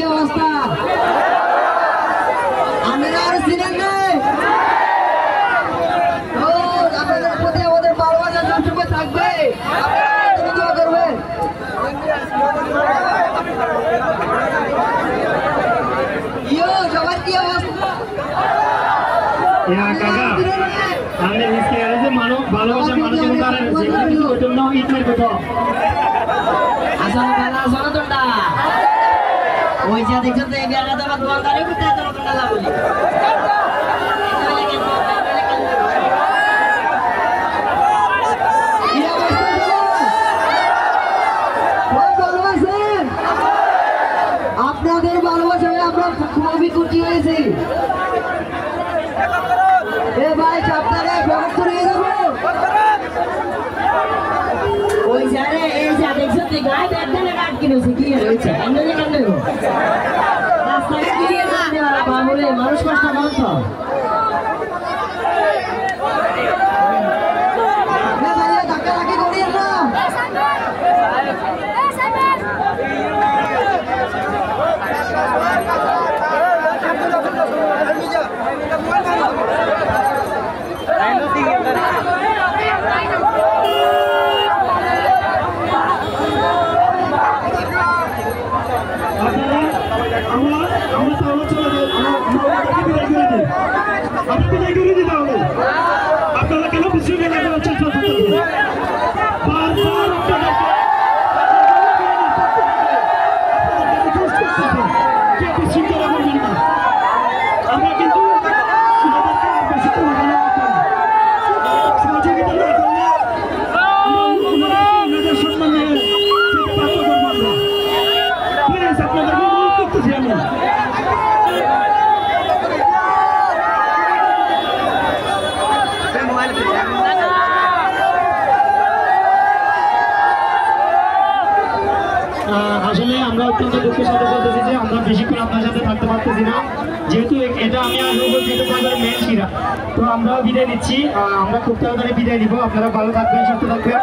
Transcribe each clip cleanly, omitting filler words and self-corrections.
কি অবস্থা? আপনারা আর ছিলেন না? আপনাদের প্রতি আমাদের ভালোবাসা সবসময় থাকবে। আপনারা দোয়া করবেন। সবার কি অবস্থা? আমাদের ভালোবাসার মানুষের জন্য ঈদ মারবে তো আসলে ভালো আছো না তোমরা? ওই যে দেখছো তো এই বিয়াটা তোমার দোকানদারি করতে তোমরা লাভ বলি আপনাদের ভালোবাসায় আমরা খুবই খুশি হয়েছি। এ ভাই আপনারা ব্যবস্থা করে দেবো। ওই জারে এই যা দেখছো তুই গায়ে ব্যাগখানে কাট কিনেছে কি হয়েছে এমনি কেন দেবো রাস্তায় ক্লিয়ার না দেওয়া বাবুরে মানুষ কষ্ট মানুষ ধাক্কা ধাক্কি করিয়ে না আপনারা কেন বিশৃঙ্খলা করার চেষ্টা করছেন? বিশৃঙ্খলা করবেন না। আমরা কিন্তু সহযোগিতা না করলে ওনাদের সম্মানে পাত্র করবো আমরা। প্লিজ আপনাদেরকে অনুরোধ করতেছি আমি। আসলে আমরা অত্যন্ত দুঃখের সাথে বলতেছি যে আমরা বেশিক্ষণ আপনার সাথে থাকতে পারতেছি না, যেহেতু এটা আমি আসবো বলছি তোমাদের মেন শিরা। তো আমরা বিদায় নিচ্ছি, আমরা খুব তাড়াতাড়ি বিদায় নিব। আপনারা ভালো থাকবেন, সুস্থ থাকবেন,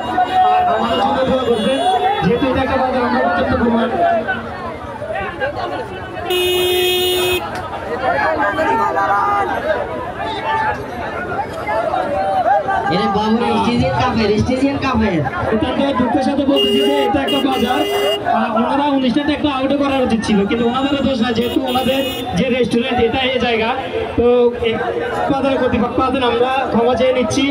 আর আমাদের জন্য দোয়া করবেন, যেহেতু এটা একটা বাজার আমরা পর্যন্ত ঘুমান। দুঃখের সাথে বলতেছি যে এটা একটা বাজার, ওনারা অনুষ্ঠানটা একটা আউটে করার উচিত ছিল, কিন্তু ওনাদেরও দোষ না, যেহেতু ওনাদের যে রেস্টুরেন্ট এটা এই জায়গা। তো বাজার কর্তৃপক্ষ আছেন, আমরা ক্ষমা চেয়ে নিচ্ছি।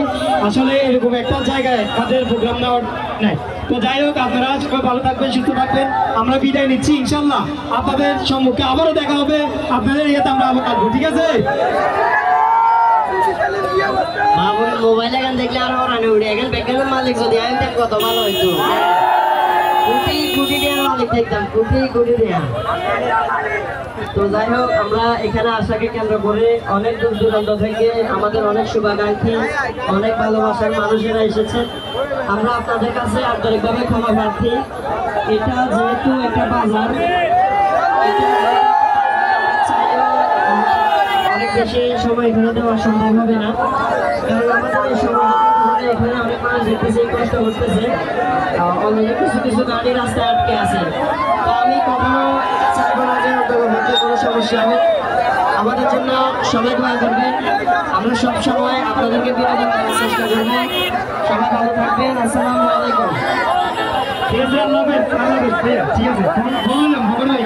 আসলে এরকম একটা জায়গায় তাদের প্রোগ্রাম নেওয়ার নেয়। তো যাই হোক, আপনারা সবাই ভালো থাকবেন, সুস্থ থাকবেন। আমরা বিদায় নিচ্ছি, ইনশাল্লাহ আপনাদের সম্মুখে আবারও দেখা হবে। আপনাদের ইয়েতে আমরা আবার আসবো, ঠিক আছে? মোবাইল এখন দেখলে আরো রানে উঠে এখন বেকারের মালিক যদি আমি দেখ কত ভালো হইতো। কোটি দেওয়ার মালিক দেখতাম, কোটি দেওয়া। তো যাই হোক, আমরা এখানে আসাকে কেন্দ্র করে অনেক দূর দূরান্ত থেকে আমাদের অনেক শুভাকাঙ্ক্ষী, অনেক ভালোবাসার মানুষেরা এসেছে। আমরা আপনাদের কাছে আন্তরিকভাবে ক্ষমা প্রার্থী। এটা যেহেতু একটা বাজার, অনেক বেশি সময় এখানে দেওয়া সম্ভব হবে না, কারণ আমাদের এই সময় এখানে অনেক মানুষ দেখতেছে, কষ্ট করতেছে। অলরেডি কিছু গাড়ি রাস্তায় আটকে আছে। তো আমি কখনো চাইবো না যে অন্তর্ভুক্ত কোনো সমস্যা হবে। আমাদের জন্য সবাই দোয়া করবেন। আমরা সব সময় আপনাদেরকে বিনোদন করার চেষ্টা করবো। সবাই ভালো থাকবেন। আসসালামু আলাইকুম। ঠিক আছে, আল্লাহ হাফেজ। ঠিক আছে, বললাম খবর নাই।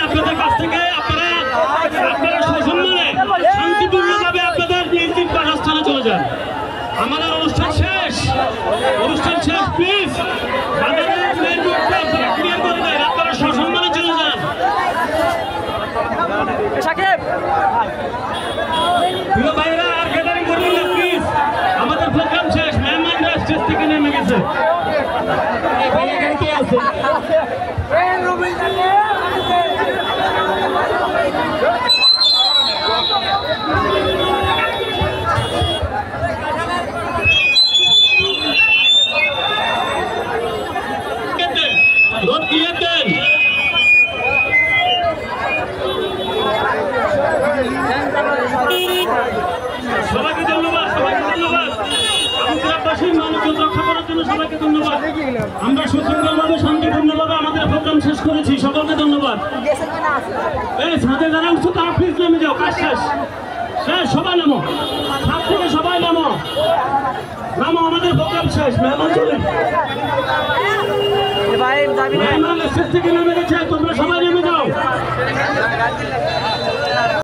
আপনাদের কাছ থেকে আপনারা সসম্মানে শান্তিপূর্ণভাবে আপনাদের নিজ নিজ বাসস্থানে চলে যান। আমাদের অনুষ্ঠান শেষ, প্লিজ আপনারা ক্লিয়ার করে দেন, আপনারা সসম্মানে চলে যান। জন্য সবাইকে ধন্যবাদ। আমরা সুশৃঙ্খলভাবে শান্তিপূর্ণভাবে আমাদের প্রোগ্রাম শেষ করেছি, সকলকে ধন্যবাদ। এই ছাদে যারা উঠছো তারা প্লিজ নেমে যাও, কাজ শেষ। হ্যাঁ, সবাই নামো, ছাদ থেকে সবাই নামো, নামো, আমাদের প্রোগ্রাম শেষ। মেহমান চলে, মেহমান স্টেজ থেকে নেমে গেছে, তোমরা সবাই নেমে যাও।